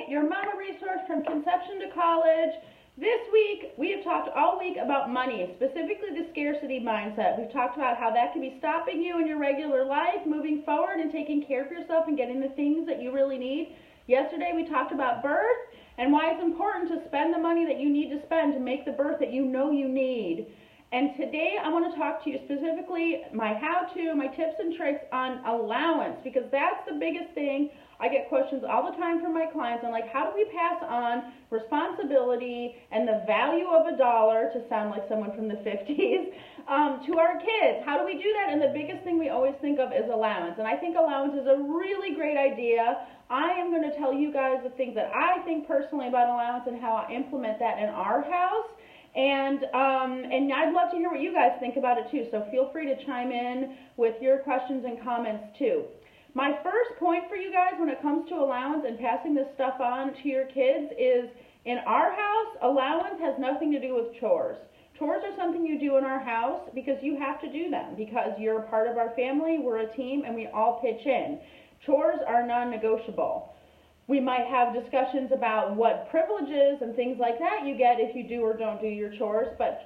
your mama resource from conception to college. This week, we have talked all week about money, specifically the scarcity mindset. We've talked about how that can be stopping you in your regular life, moving forward and taking care of yourself and getting the things that you really need. Yesterday, we talked about birth and why it's important to spend the money that you need to spend to make the birth that you know you need. And today, I want to talk to you specifically my how-to, my tips and tricks on allowance, because that's the biggest thing. I get questions all the time from my clients on, like, how do we pass on responsibility and the value of a dollar, to sound like someone from the 50s, to our kids? How do we do that? And the biggest thing we always think of is allowance. And I think allowance is a really great idea. I am going to tell you guys the things that I think personally about allowance and how I implement that in our house. And I'd love to hear what you guys think about it too, so feel free to chime in with your questions and comments too. My first point for you guys when it comes to allowance and passing this stuff on to your kids is, in our house, allowance has nothing to do with chores. Chores are something you do in our house because you have to do them, because you're a part of our family, we're a team, and we all pitch in. Chores are non-negotiable. We might have discussions about what privileges and things like that you get if you do or don't do your chores, but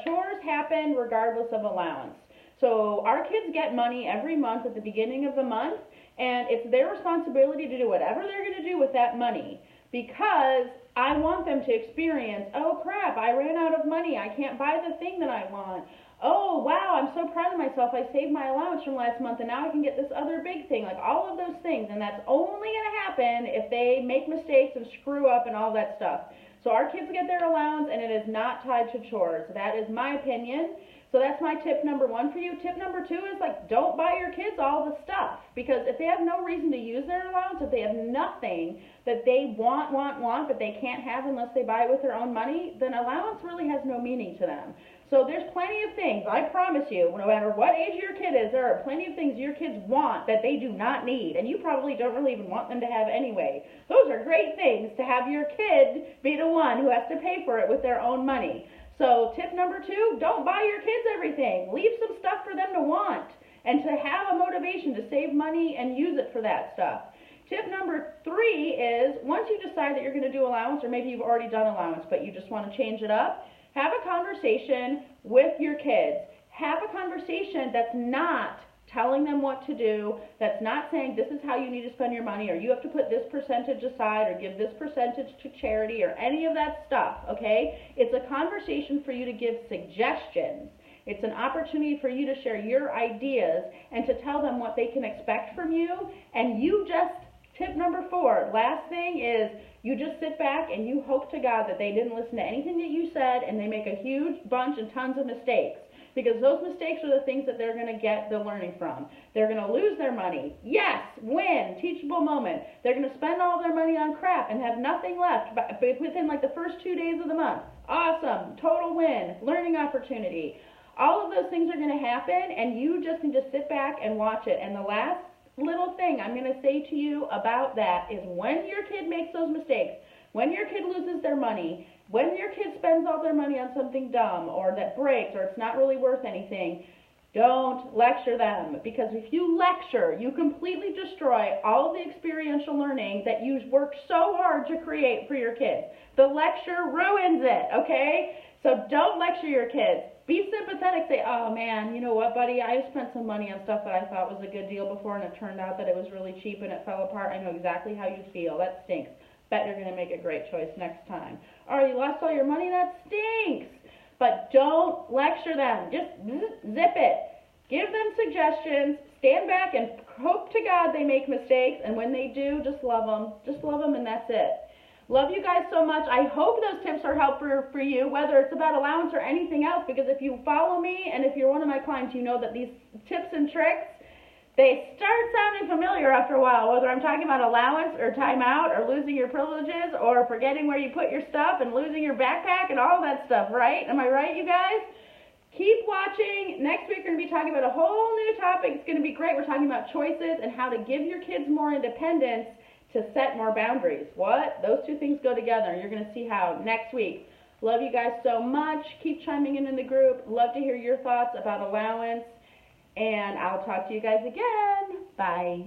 chores happen regardless of allowance. So our kids get money every month at the beginning of the month, and it's their responsibility to do whatever they're going to do with that money, because I want them to experience, oh crap, I ran out of money, I can't buy the thing that I want. Oh wow, I'm so proud of myself, I saved my allowance from last month and now I can get this other big thing, like all of those things. And that's only going to happen if they make mistakes and screw up and all that stuff. So our kids get their allowance and it is not tied to chores. That is my opinion. So that's my tip number one for you. Tip number two is, like, don't buy your kids all the stuff, because if they have no reason to use their allowance, if they have nothing that they want, but they can't have unless they buy it with their own money, then allowance really has no meaning to them. So there's plenty of things, I promise you, no matter what age your kid is, there are plenty of things your kids want that they do not need, and you probably don't really even want them to have anyway. Those are great things to have your kid be the one who has to pay for it with their own money. So tip number two, don't buy your kids everything. Leave some stuff for them to want and to have a motivation to save money and use it for that stuff. Tip number three is, once you decide that you're going to do allowance, or maybe you've already done allowance but you just want to change it up, have a conversation with your kids. Have a conversation that's not telling them what to do, that's not saying this is how you need to spend your money, or you have to put this percentage aside, or give this percentage to charity, or any of that stuff, okay? It's a conversation for you to give suggestions. It's an opportunity for you to share your ideas and to tell them what they can expect from you. And you just, tip number four, last thing is, you just sit back and you hope to God that they didn't listen to anything that you said and they make a huge bunch and tons of mistakes. Because those mistakes are the things that they're going to get the learning from. They're going to lose their money. Yes, win, teachable moment. They're going to spend all their money on crap and have nothing left within like the first 2 days of the month. Awesome, total win, learning opportunity. All of those things are going to happen, and you just need to sit back and watch it. And the last little thing I'm going to say to you about that is, when your kid makes those mistakes, when your kid loses their money, when your kid spends all their money on something dumb or that breaks or it's not really worth anything, don't lecture them. Because if you lecture, you completely destroy all of the experiential learning that you've worked so hard to create for your kids. The lecture ruins it, okay? So don't lecture your kids. Be sympathetic. Say, oh man, you know what, buddy? I spent some money on stuff that I thought was a good deal before, and it turned out that it was really cheap and it fell apart. I know exactly how you feel. That stinks. Bet you're going to make a great choice next time. Or you lost all your money? That stinks. But don't lecture them. Just zip it. Give them suggestions. Stand back and hope to God they make mistakes. And when they do, just love them. Just love them, and that's it. Love you guys so much. I hope those tips are helpful for you, whether it's about allowance or anything else, because if you follow me and if you're one of my clients, you know that these tips and tricks, they start sounding familiar after a while, whether I'm talking about allowance or timeout or losing your privileges or forgetting where you put your stuff and losing your backpack and all that stuff, right? Am I right, you guys? Keep watching. Next week we're going to be talking about a whole new topic. It's going to be great. We're talking about choices and how to give your kids more independence to set more boundaries. What? Those two things go together. You're going to see how next week. Love you guys so much. Keep chiming in the group. Love to hear your thoughts about allowance. And I'll talk to you guys again. Bye.